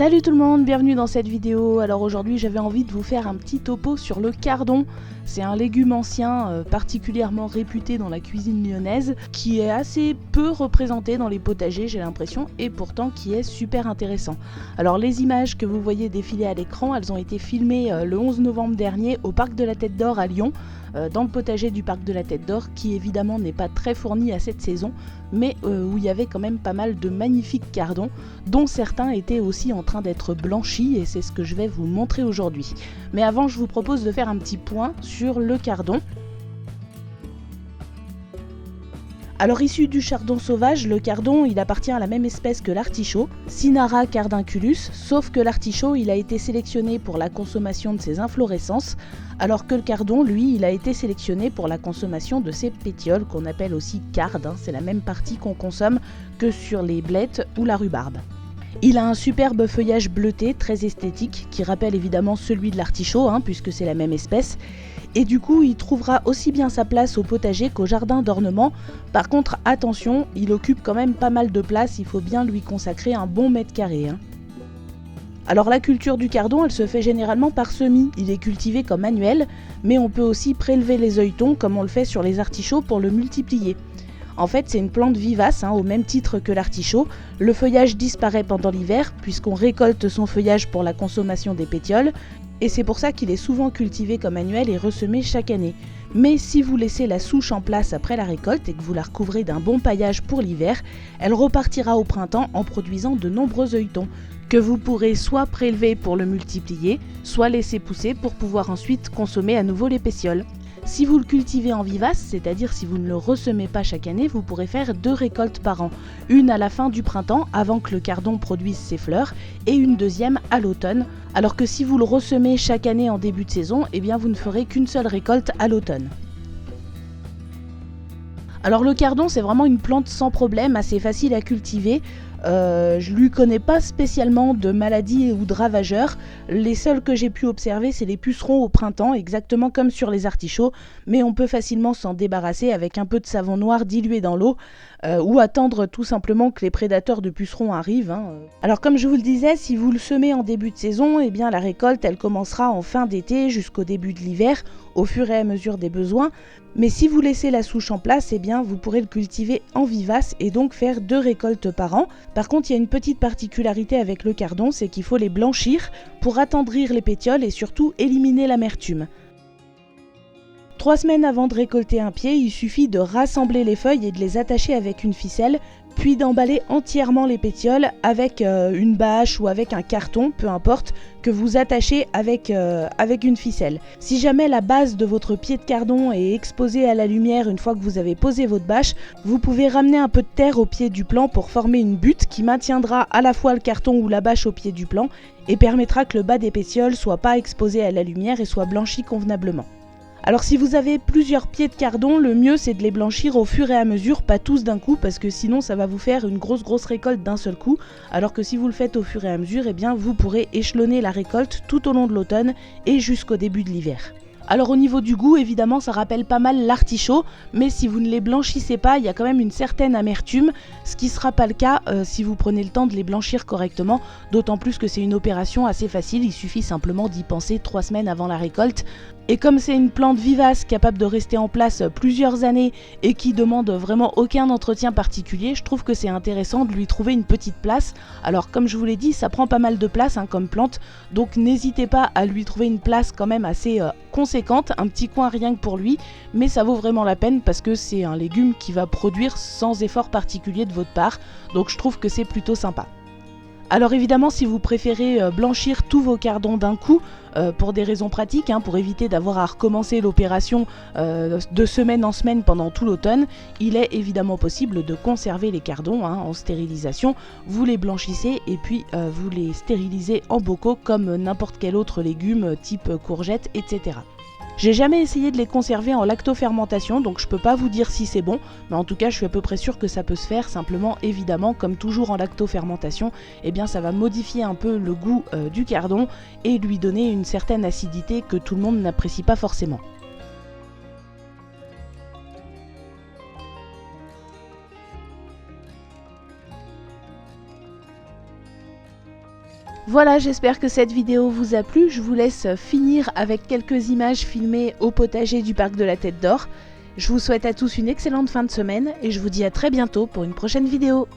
Salut tout le monde, bienvenue dans cette vidéo. Alors aujourd'hui j'avais envie de vous faire un petit topo sur le cardon. C'est un légume ancien particulièrement réputé dans la cuisine lyonnaise qui est assez peu représenté dans les potagers j'ai l'impression et pourtant qui est super intéressant. Alors les images que vous voyez défiler à l'écran, elles ont été filmées le 11 novembre dernier au parc de la Tête d'Or à Lyon, dans le potager du parc de la Tête d'Or qui évidemment n'est pas très fourni à cette saison mais où il y avait quand même pas mal de magnifiques cardons dont certains étaient aussi en train d'être blanchis et c'est ce que je vais vous montrer aujourd'hui. Mais avant je vous propose de faire un petit point sur le cardon. Alors issu du chardon sauvage, le cardon il appartient à la même espèce que l'artichaut, Cynara cardunculus, sauf que l'artichaut il a été sélectionné pour la consommation de ses inflorescences, alors que le cardon lui il a été sélectionné pour la consommation de ses pétioles qu'on appelle aussi cardes, c'est la même partie qu'on consomme que sur les blettes ou la rhubarbe. Il a un superbe feuillage bleuté, très esthétique, qui rappelle évidemment celui de l'artichaut, puisque c'est la même espèce. Et du coup, il trouvera aussi bien sa place au potager qu'au jardin d'ornement. Par contre, attention, il occupe quand même pas mal de place, il faut bien lui consacrer un bon mètre carré. Alors la culture du cardon, elle se fait généralement par semis. Il est cultivé comme annuel, mais on peut aussi prélever les œilletons, comme on le fait sur les artichauts, pour le multiplier. En fait, c'est une plante vivace, au même titre que l'artichaut. Le feuillage disparaît pendant l'hiver, puisqu'on récolte son feuillage pour la consommation des pétioles, et c'est pour ça qu'il est souvent cultivé comme annuel et ressemé chaque année. Mais si vous laissez la souche en place après la récolte et que vous la recouvrez d'un bon paillage pour l'hiver, elle repartira au printemps en produisant de nombreux œilletons, que vous pourrez soit prélever pour le multiplier, soit laisser pousser pour pouvoir ensuite consommer à nouveau les pétioles. Si vous le cultivez en vivace, c'est-à-dire si vous ne le ressemez pas chaque année, vous pourrez faire 2 récoltes par an. Une à la fin du printemps, avant que le cardon produise ses fleurs, et une deuxième à l'automne. Alors que si vous le ressemez chaque année en début de saison, eh bien vous ne ferez qu'une seule récolte à l'automne. Alors le cardon, c'est vraiment une plante sans problème, assez facile à cultiver. Je lui connais pas spécialement de maladies ou de ravageurs. Les seuls que j'ai pu observer, c'est les pucerons au printemps, exactement comme sur les artichauts, mais on peut facilement s'en débarrasser avec un peu de savon noir dilué dans l'eau, ou attendre tout simplement que les prédateurs de pucerons arrivent. Alors comme je vous le disais, si vous le semez en début de saison, eh bien la récolte elle commencera en fin d'été jusqu'au début de l'hiver, au fur et à mesure des besoins. Mais si vous laissez la souche en place, eh bien vous pourrez le cultiver en vivace et donc faire 2 récoltes par an. Par contre, il y a une petite particularité avec le cardon, c'est qu'il faut les blanchir pour attendrir les pétioles et surtout éliminer l'amertume. 3 semaines avant de récolter un pied, il suffit de rassembler les feuilles et de les attacher avec une ficelle, puis d'emballer entièrement les pétioles avec une bâche ou avec un carton, peu importe, que vous attachez avec une ficelle. Si jamais la base de votre pied de cardon est exposée à la lumière une fois que vous avez posé votre bâche, vous pouvez ramener un peu de terre au pied du plant pour former une butte qui maintiendra à la fois le carton ou la bâche au pied du plant et permettra que le bas des pétioles soit pas exposé à la lumière et soit blanchi convenablement. Alors si vous avez plusieurs pieds de cardon, le mieux c'est de les blanchir au fur et à mesure, pas tous d'un coup, parce que sinon ça va vous faire une grosse récolte d'un seul coup, alors que si vous le faites au fur et à mesure, eh bien vous pourrez échelonner la récolte tout au long de l'automne et jusqu'au début de l'hiver. Alors au niveau du goût, évidemment, ça rappelle pas mal l'artichaut, mais si vous ne les blanchissez pas, il y a quand même une certaine amertume, ce qui ne sera pas le cas si vous prenez le temps de les blanchir correctement, d'autant plus que c'est une opération assez facile, il suffit simplement d'y penser 3 semaines avant la récolte. Et comme c'est une plante vivace capable de rester en place plusieurs années et qui demande vraiment aucun entretien particulier, je trouve que c'est intéressant de lui trouver une petite place. Alors comme je vous l'ai dit, ça prend pas mal de place comme plante, donc n'hésitez pas à lui trouver une place quand même assez conséquente, un petit coin rien que pour lui, mais ça vaut vraiment la peine parce que c'est un légume qui va produire sans effort particulier de votre part, donc je trouve que c'est plutôt sympa. Alors évidemment, si vous préférez blanchir tous vos cardons d'un coup, pour des raisons pratiques, pour éviter d'avoir à recommencer l'opération de semaine en semaine pendant tout l'automne, il est évidemment possible de conserver les cardons en stérilisation. Vous les blanchissez et puis vous les stérilisez en bocaux comme n'importe quel autre légume type courgette, etc. J'ai jamais essayé de les conserver en lactofermentation, donc je peux pas vous dire si c'est bon, mais en tout cas je suis à peu près sûre que ça peut se faire. Simplement, évidemment, comme toujours en lactofermentation, eh bien ça va modifier un peu le goût du cardon et lui donner une certaine acidité que tout le monde n'apprécie pas forcément. Voilà, j'espère que cette vidéo vous a plu. Je vous laisse finir avec quelques images filmées au potager du parc de la Tête d'Or. Je vous souhaite à tous une excellente fin de semaine et je vous dis à très bientôt pour une prochaine vidéo.